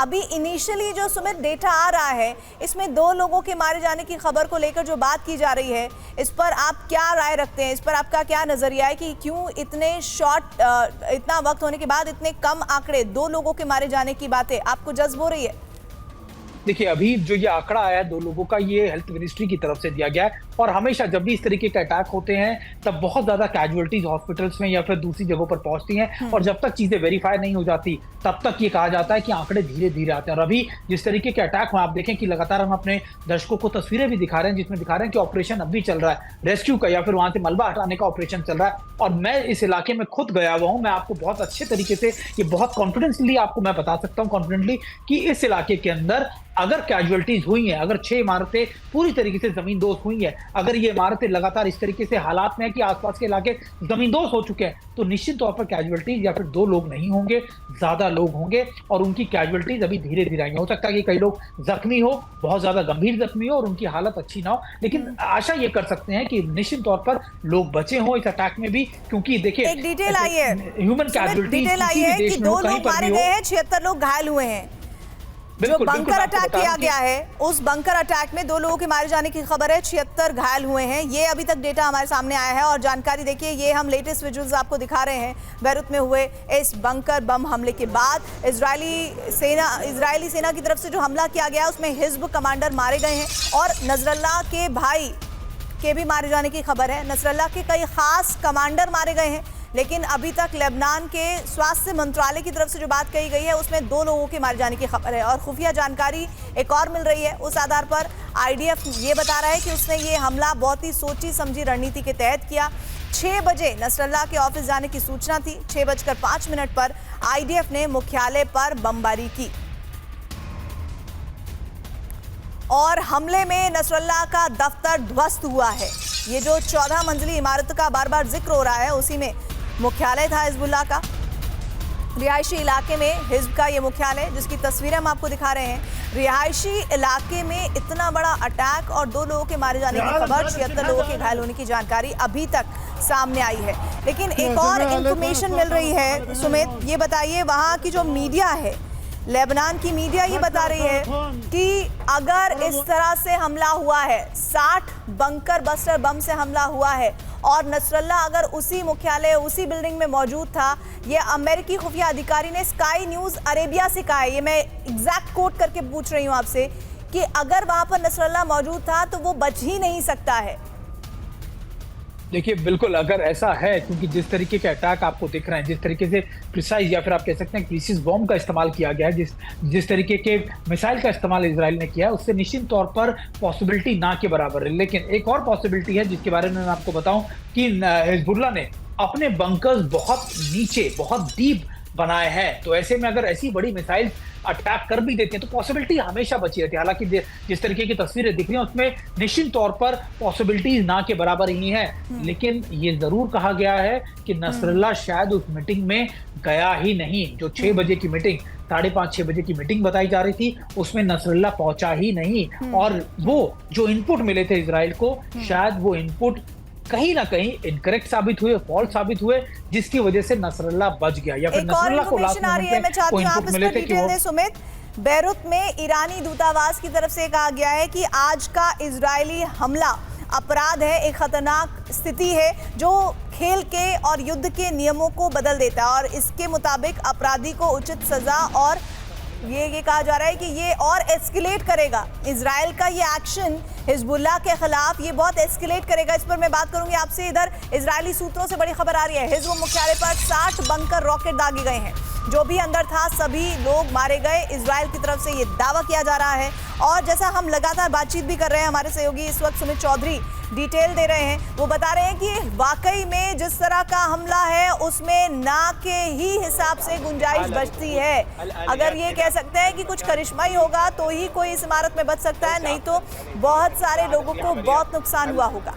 अभी इनिशियली जो सुमित डेटा आ रहा है, इसमें 2 लोगों के मारे जाने की खबर को लेकर जो बात की जा रही है, इस पर आप क्या राय रखते हैं? इस पर आपका क्या नजरिया है कि क्यों इतना वक्त होने के बाद इतने कम आंकड़े, 2 लोगों के मारे जाने की बातें आपको जज्ब हो रही है? देखिए, अभी जो ये आंकड़ा आया है 2 लोगों का, ये हेल्थ मिनिस्ट्री की तरफ से दिया गया है। और हमेशा जब भी इस तरीके के अटैक होते हैं तब बहुत ज्यादा कैजुअलिटीज हॉस्पिटल्स में या फिर दूसरी जगहों पर पहुंचती हैं, और जब तक चीजें वेरीफाई नहीं हो जाती तब तक ये कहा जाता है कि आंकड़े धीरे धीरे आते हैं। और अभी जिस तरीके के अटैक में आप देखें कि लगातार हम अपने दर्शकों को तस्वीरें भी दिखा रहे हैं जिसमें दिखा रहे हैं कि ऑपरेशन अब भी चल रहा है, रेस्क्यू का या फिर वहां से मलबा हटाने का ऑपरेशन चल रहा है। और मैं इस इलाके में खुद गया हुआ हूं, मैं आपको बहुत अच्छे तरीके से, ये बहुत कॉन्फिडेंसली आपको मैं बता सकता हूं कॉन्फिडेंटली, कि इस इलाके के अंदर अगर कैजुअलिटीज हुई हैं, अगर 6 इमारतें पूरी तरीके से जमींदोज हुई हैं, अगर ये इमारतें लगातार इस तरीके से हालात में है कि आसपास के इलाके जमींदोज हो चुके हैं, तो निश्चित तौर पर कैजुअलिटीज या फिर 2 लोग नहीं होंगे, ज्यादा लोग होंगे। और उनकी कैजुअलिटीज अभी धीरे धीरे आएंगे। हो सकता है कि कई लोग जख्मी हो, बहुत ज्यादा गंभीर जख्मी हो और उनकी हालत अच्छी ना हो, लेकिन आशा ये कर सकते हैं कि निश्चित तौर पर लोग बचे हों इस अटैक में भी। क्योंकि देखिए, एक डिटेल आई है, ह्यूमन कैजुअलिटीज डिटेल आई है कि 2 लोग मारे गए हैं, 76 लोग घायल हुए हैं। जो बंकर अटैक किया गया है, उस बंकर अटैक में 2 लोगों के मारे जाने की खबर है, 76 घायल हुए हैं। ये अभी तक डेटा हमारे सामने आया है। और जानकारी देखिए, ये हम लेटेस्ट विजुअल्स आपको दिखा रहे हैं बैरूत में हुए इस बंकर बम हमले के बाद इजरायली सेना की तरफ से जो हमला किया गया उसमें हिज्ब कमांडर मारे गए हैं और नसरल्लाह के भाई के भी मारे जाने की खबर है। नसरल्लाह के कई खास कमांडर मारे गए हैं, लेकिन अभी तक लेबनान के स्वास्थ्य मंत्रालय की तरफ से जो बात कही गई है उसमें 2 लोगों के मारे जाने की खबर है। और खुफिया जानकारी एक और मिल रही है, उस आधार पर आईडीएफ ये बता रहा है कि उसने ये हमला बहुत ही सोची समझी रणनीति के तहत किया। 6 बजे नसरल्लाह के ऑफिस जाने की सूचना थी। 6:05 पर आईडीएफ ने मुख्यालय पर बमबारी की और हमले में नसरल्लाह का दफ्तर ध्वस्त हुआ है। ये जो 14 मंजिली इमारत का बार बार जिक्र हो रहा है, उसी में मुख्यालय था हिजबुल्लाह का। रिहायशी इलाके में हिज्ब का ये मुख्यालय, जिसकी तस्वीरें हम आपको दिखा रहे हैं। रिहायशी इलाके में इतना बड़ा अटैक और 2 लोगों के मारे जाने की खबर, 76 लोगों के घायल होने की जानकारी अभी तक सामने आई है। लेकिन एक और इंफॉर्मेशन मिल रही है सुमित, ये बताइए, वहाँ की जो मीडिया है, लेबनान की मीडिया ये बता रही है कि अगर इस तरह से हमला हुआ है, 60 बंकर बस्टर बम से हमला हुआ है और नसरल्लाह अगर उसी मुख्यालय, उसी बिल्डिंग में मौजूद था, ये अमेरिकी खुफिया अधिकारी ने स्काई न्यूज़ अरेबिया से कहा है, ये मैं एग्जैक्ट कोट करके पूछ रही हूँ आपसे, कि अगर वहाँ पर नसरल्लाह मौजूद था तो वो बच ही नहीं सकता है। देखिए, बिल्कुल अगर ऐसा है, क्योंकि जिस तरीके के अटैक आपको दिख रहे हैं, जिस तरीके से प्रिसाइज या फिर आप कह सकते हैं प्रीसिस बॉम्ब का इस्तेमाल किया गया है, जिस तरीके के मिसाइल का इस्तेमाल इजराइल ने किया है, उससे निश्चित तौर पर पॉसिबिलिटी ना के बराबर है। लेकिन एक और पॉसिबिलिटी है जिसके बारे में मैं आपको बताऊं कि हिजबुल्लाह ने अपने बंकर्स बहुत नीचे, बहुत डीप बनाए हैं। तो ऐसे में अगर ऐसी बड़ी मिसाइल अटैक कर भी देते हैं तो पॉसिबिलिटी हमेशा बची रहती है। हालांकि जिस तरीके की तस्वीरें दिख रही हैं उसमें निश्चित तौर पर पॉसिबिलिटीज ना के बराबर ही है। लेकिन ये जरूर कहा गया है कि नसरल्लाह शायद उस मीटिंग में गया ही नहीं। जो 6 बजे की मीटिंग, 5:30-6 बजे की मीटिंग बताई जा रही थी, उसमें नसरल्लाह पहुंचा ही नहीं। और वो जो इनपुट मिले थे इजराइल को, शायद वो इनपुट कहीं ना कहीं इनकरेक्ट साबित हुए, फॉल्ट साबित हुए, जिसकी वजह से नसरल्लाह बच गया। या फिर नसरल्लाह को लास्ट मोमेंट पे वो इनपुट मिले थे कि वो सुमित, बैरूत में ईरानी दूतावास की तरफ से कहा गया है कि आज का इजरायली हमला अपराध है, एक खतरनाक स्थिति है जो खेल के और युद्ध के नियमों को बदल देता है और इसके मुताबिक अपराधी को उचित सजा, और ये कहा जा रहा है कि ये और एस्केलेट करेगा। इजराइल का ये एक्शन हिजबुल्लाह के खिलाफ ये बहुत एस्केलेट करेगा। इस पर मैं बात करूंगी आपसे। इधर इजरायली सूत्रों से बड़ी खबर आ रही है, हिजब मुख्यालय पर 60 बंकर रॉकेट दागे गए हैं। जो भी अंदर था सभी लोग मारे गए, इजराइल की तरफ से ये दावा किया जा रहा है। और जैसा हम लगातार बातचीत भी कर रहे हैं, हमारे सहयोगी इस वक्त सुमित चौधरी डिटेल दे रहे हैं, वो बता रहे हैं कि वाकई में जिस तरह का हमला है उसमें ना के ही हिसाब से गुंजाइश बचती है। अगर ये कह सकते हैं कि कुछ करिश्मा ही होगा तो ही कोई इस इमारत में बच सकता है, नहीं तो बहुत सारे लोगों को बहुत नुकसान हुआ होगा।